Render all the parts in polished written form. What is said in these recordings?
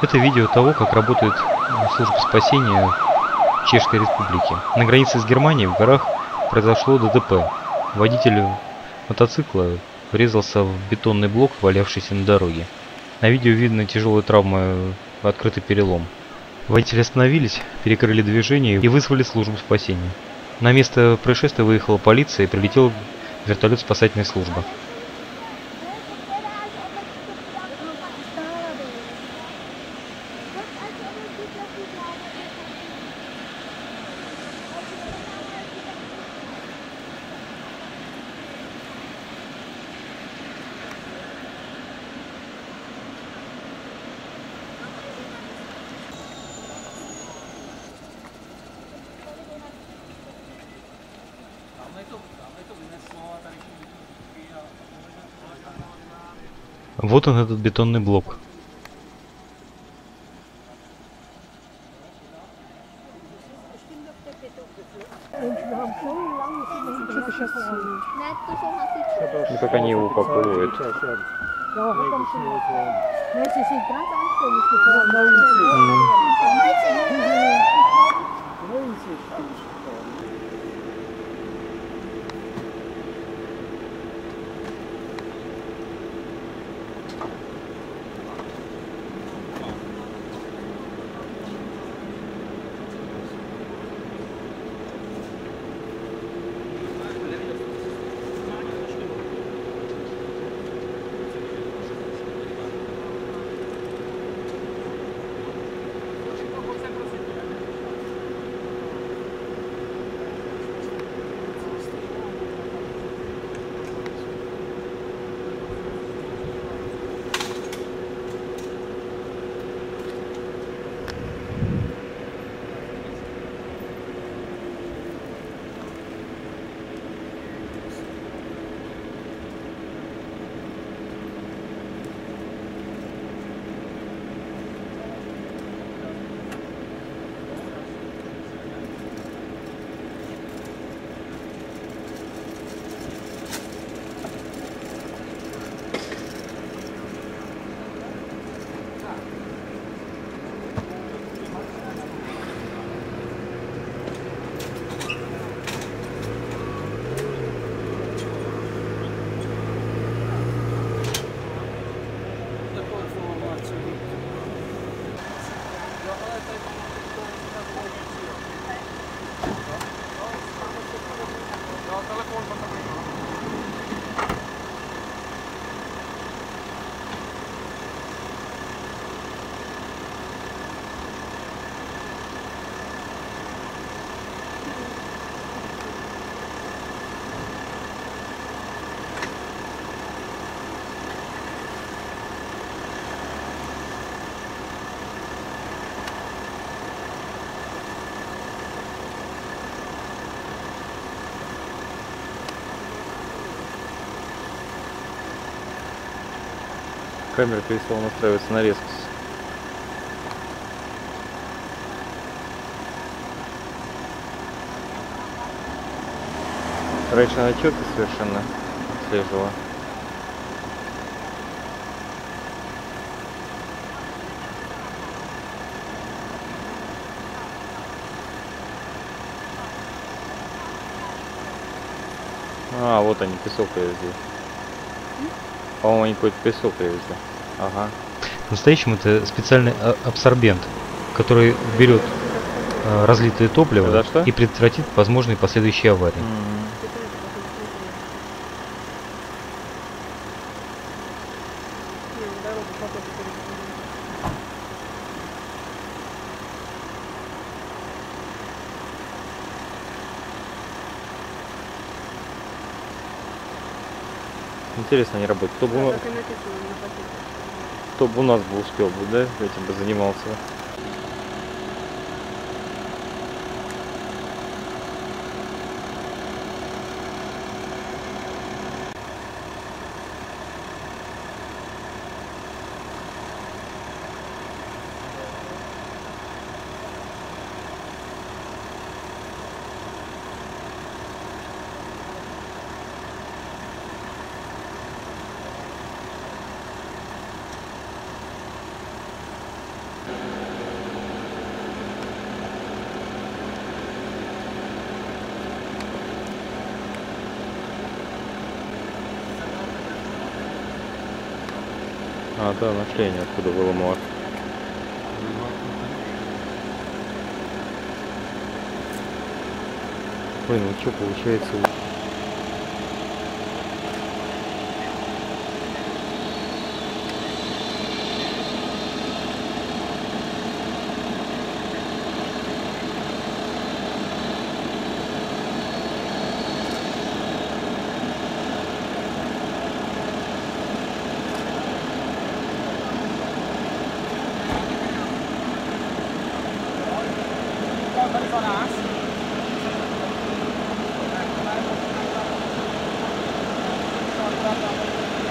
Это видео того, как работает служба спасения Чешской Республики. На границе с Германией в горах произошло ДТП. Водитель мотоцикла врезался в бетонный блок, валявшийся на дороге. На видео видно тяжелые травмы, открытый перелом. Водители остановились, перекрыли движение и вызвали службу спасения. На место происшествия выехала полиция и прилетел вертолет спасательной службы. Вот он, этот бетонный блок. Ну, как они его упаковывают. Камера перестала настраиваться на резкость. Раньше она четко совершенно отслеживала. А, вот они, песок привезли. По-моему, они какой-то песок привезли. Ага. В-настоящем это специальный абсорбент, который берет разлитое топливо и предотвратит возможные последующие аварии. Интересно они работают. Кто бы у нас бы успел бы, да, этим бы занимался. А, да, нашли они откуда было мост. Ой, ну что получается?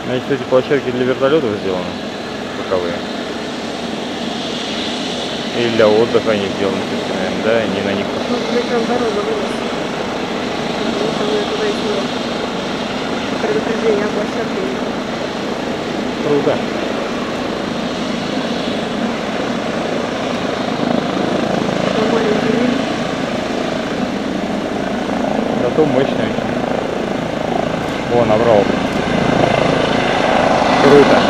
Значит, эти площадки для вертолетов сделаны, боковые. И для отдыха они сделаны, наверное, да, они на них. Ну, причем дорога вылез. Потому что мы туда еще предупреждение о площадке не было. Круто. Там маленький вид. Зато мощный очень. О, набрал. Круто.